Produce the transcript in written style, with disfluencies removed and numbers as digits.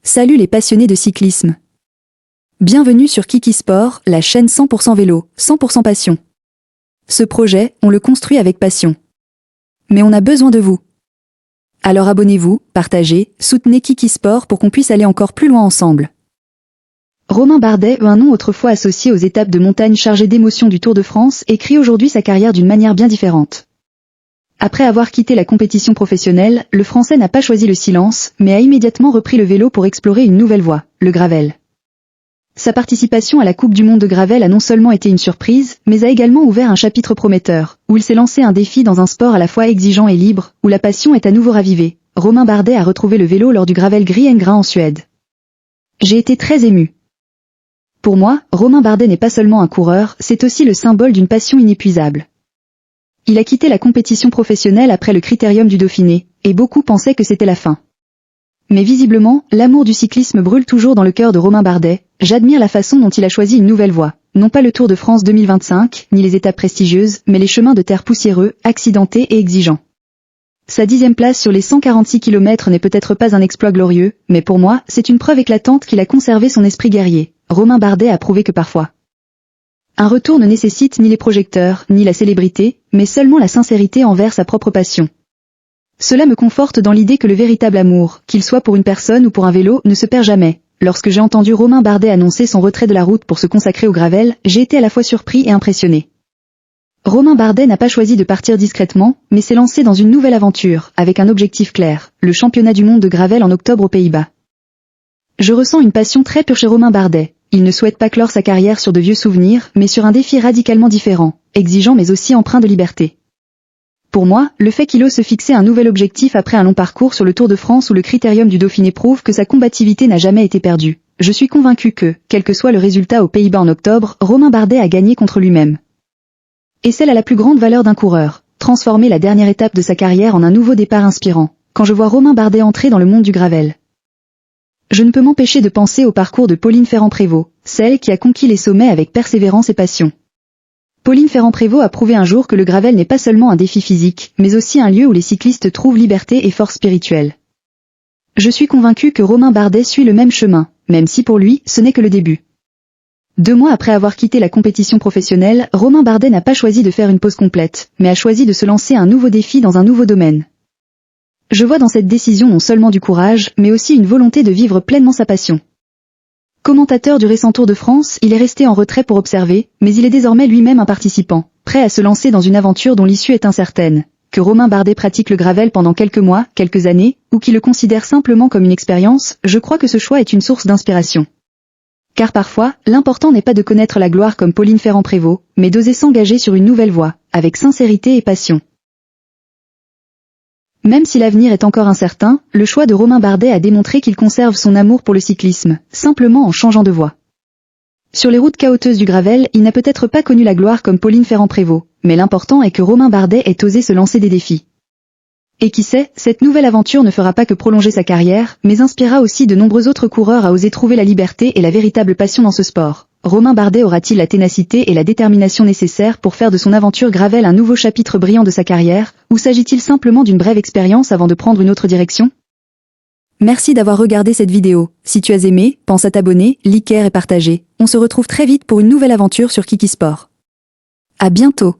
Salut les passionnés de cyclisme. Bienvenue sur Kiki Sport, la chaîne 100% vélo, 100% passion. Ce projet, on le construit avec passion. Mais on a besoin de vous. Alors abonnez-vous, partagez, soutenez Kiki Sport pour qu'on puisse aller encore plus loin ensemble. Romain Bardet, un nom autrefois associé aux étapes de montagne chargées d'émotions du Tour de France, écrit aujourd'hui sa carrière d'une manière bien différente. Après avoir quitté la compétition professionnelle, le Français n'a pas choisi le silence, mais a immédiatement repris le vélo pour explorer une nouvelle voie, le gravel. Sa participation à la Coupe du Monde de Gravel a non seulement été une surprise, mais a également ouvert un chapitre prometteur, où il s'est lancé un défi dans un sport à la fois exigeant et libre, où la passion est à nouveau ravivée. Romain Bardet a retrouvé le vélo lors du Gravel Gren en Suède. J'ai été très ému. Pour moi, Romain Bardet n'est pas seulement un coureur, c'est aussi le symbole d'une passion inépuisable. Il a quitté la compétition professionnelle après le Critérium du Dauphiné, et beaucoup pensaient que c'était la fin. Mais visiblement, l'amour du cyclisme brûle toujours dans le cœur de Romain Bardet. J'admire la façon dont il a choisi une nouvelle voie. Non pas le Tour de France 2025, ni les étapes prestigieuses, mais les chemins de terre poussiéreux, accidentés et exigeants. Sa 10e place sur les 146 km n'est peut-être pas un exploit glorieux, mais pour moi, c'est une preuve éclatante qu'il a conservé son esprit guerrier. Romain Bardet a prouvé que parfois, un retour ne nécessite ni les projecteurs, ni la célébrité, mais seulement la sincérité envers sa propre passion. Cela me conforte dans l'idée que le véritable amour, qu'il soit pour une personne ou pour un vélo, ne se perd jamais. Lorsque j'ai entendu Romain Bardet annoncer son retrait de la route pour se consacrer au gravel, j'ai été à la fois surpris et impressionné. Romain Bardet n'a pas choisi de partir discrètement, mais s'est lancé dans une nouvelle aventure, avec un objectif clair, le championnat du monde de gravel en octobre aux Pays-Bas. Je ressens une passion très pure chez Romain Bardet. Il ne souhaite pas clore sa carrière sur de vieux souvenirs, mais sur un défi radicalement différent, exigeant mais aussi empreint de liberté. Pour moi, le fait qu'il ose se fixer un nouvel objectif après un long parcours sur le Tour de France ou le Critérium du Dauphiné prouve que sa combativité n'a jamais été perdue. Je suis convaincu que, quel que soit le résultat aux Pays-Bas en octobre, Romain Bardet a gagné contre lui-même. Et celle à la plus grande valeur d'un coureur, transformer la dernière étape de sa carrière en un nouveau départ inspirant, quand je vois Romain Bardet entrer dans le monde du gravel. Je ne peux m'empêcher de penser au parcours de Pauline Ferrand-Prévot, celle qui a conquis les sommets avec persévérance et passion. Pauline Ferrand-Prévot a prouvé un jour que le gravel n'est pas seulement un défi physique, mais aussi un lieu où les cyclistes trouvent liberté et force spirituelle. Je suis convaincu que Romain Bardet suit le même chemin, même si pour lui, ce n'est que le début. 2 mois après avoir quitté la compétition professionnelle, Romain Bardet n'a pas choisi de faire une pause complète, mais a choisi de se lancer un nouveau défi dans un nouveau domaine. Je vois dans cette décision non seulement du courage, mais aussi une volonté de vivre pleinement sa passion. Commentateur du récent Tour de France, il est resté en retrait pour observer, mais il est désormais lui-même un participant, prêt à se lancer dans une aventure dont l'issue est incertaine. Que Romain Bardet pratique le gravel pendant quelques mois, quelques années, ou qu'il le considère simplement comme une expérience, je crois que ce choix est une source d'inspiration. Car parfois, l'important n'est pas de connaître la gloire comme Pauline Ferrand-Prévot, mais d'oser s'engager sur une nouvelle voie, avec sincérité et passion. Même si l'avenir est encore incertain, le choix de Romain Bardet a démontré qu'il conserve son amour pour le cyclisme, simplement en changeant de voie. Sur les routes chaotiques du gravel, il n'a peut-être pas connu la gloire comme Pauline Ferrand-Prévot, mais l'important est que Romain Bardet ait osé se lancer des défis. Et qui sait, cette nouvelle aventure ne fera pas que prolonger sa carrière, mais inspirera aussi de nombreux autres coureurs à oser trouver la liberté et la véritable passion dans ce sport. Romain Bardet aura-t-il la ténacité et la détermination nécessaires pour faire de son aventure gravel un nouveau chapitre brillant de sa carrière, ou s'agit-il simplement d'une brève expérience avant de prendre une autre direction? Merci d'avoir regardé cette vidéo. Si tu as aimé, pense à t'abonner, liker et partager. On se retrouve très vite pour une nouvelle aventure sur Kiki Sport. À bientôt.